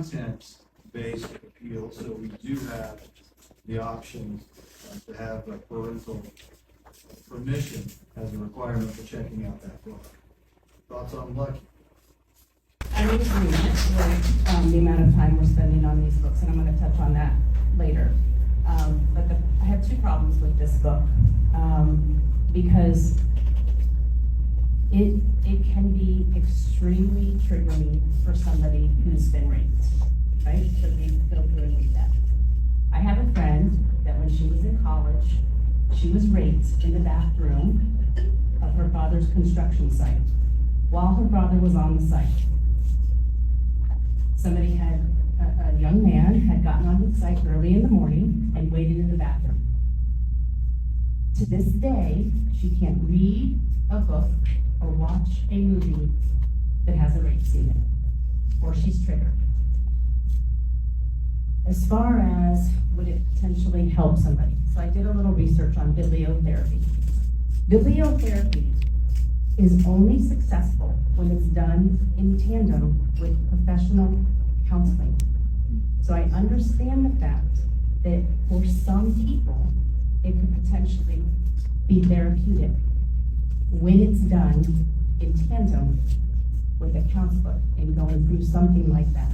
content-based appeal, so we do have the option to have a parental permission as a requirement for checking out that book. Thoughts on Lucky? I'm in agreement with the amount of time we're spending on these books, and I'm going to touch on that later. But I have two problems with this book because it can be extremely triggering for somebody who's been raped, right? So they go through and read that. I have a friend that when she was in college, she was raped in the bathroom of her father's construction site while her father was on the site. Somebody a young man had gotten onto the site early in the morning and waited in the bathroom. To this day, she can't read a book or watch a movie that has a rape scene in it, or she's triggered. As far as would it potentially help somebody? So I did a little research on bibliotherapy. Bibliotherapy is only successful when it's done in tandem with professional counseling. So I understand the fact that for some people, it could potentially be therapeutic when it's done in tandem with a counselor and going through something like that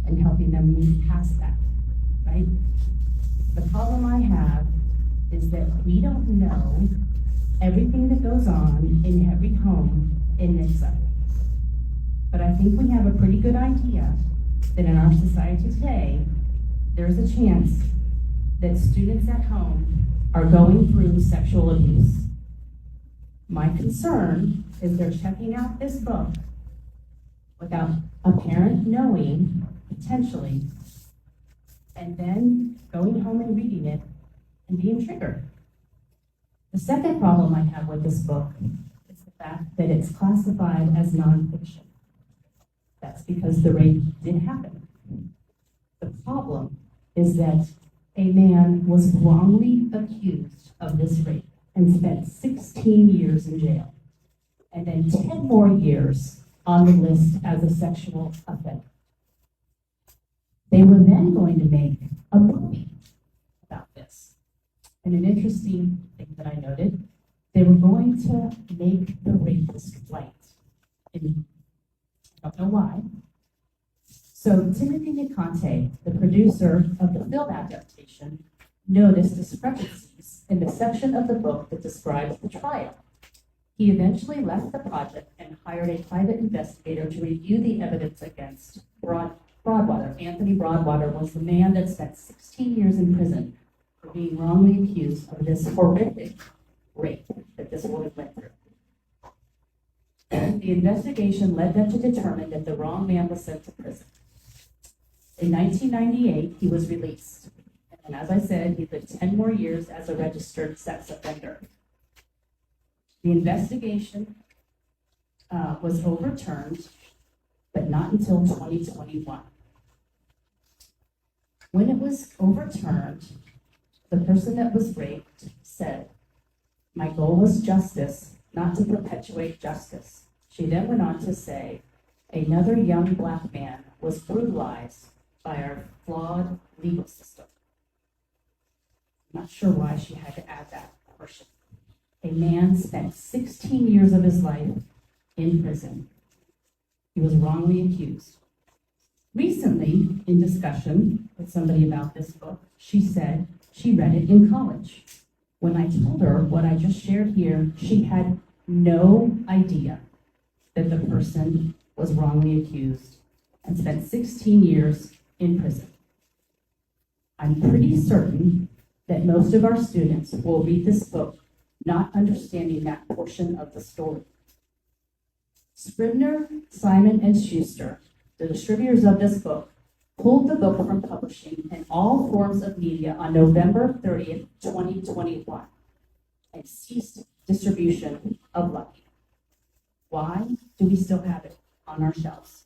and helping them move past that, right? The problem I have is that we don't know everything that goes on in every home in Nixa. But I think we have a pretty good idea that in our society today, there's a chance that students at home are going through sexual abuse. My concern is they're checking out this book without a parent knowing, potentially, and then going home and reading it and being triggered. The second problem I have with this book is the fact that it's classified as nonfiction. That's because the rape did happen. The problem is that a man was wrongly accused of this rape and spent 16 years in jail, and then 10 more years on the list as a sexual offender. They were then going to make a movie about this. And an interesting thing that I noted, they were going to make the rapist white. And I don't know why. So Timothy Nicante, the producer of the film adaptation, noticed discrepancies in the section of the book that describes the trial. He eventually left the project and hired a private investigator to review the evidence against Broadwater. Anthony Broadwater was the man that spent 16 years in prison for being wrongly accused of this horrific rape that this woman went through. The investigation led them to determine that the wrong man was sent to prison. In 1998, he was released. And as I said, he lived 10 more years as a registered sex offender. The investigation was overturned, but not until 2021. When it was overturned, the person that was raped said, "My goal was justice, not to perpetuate justice." She then went on to say, "Another young Black man was brutalized by our flawed legal system." I'm not sure why she had to add that portion. A man spent 16 years of his life in prison. He was wrongly accused. Recently, in discussion with somebody about this book, she said she read it in college. When I told her what I just shared here, she had no idea that the person was wrongly accused and spent 16 years in prison. I'm pretty certain that most of our students will read this book not understanding that portion of the story. Scribner, Simon, and Schuster, the distributors of this book, pulled the book from publishing in all forms of media on November 30th, 2021, and ceased distribution of Lucky. Why do we still have it on our shelves?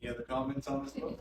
Any other comments on this book?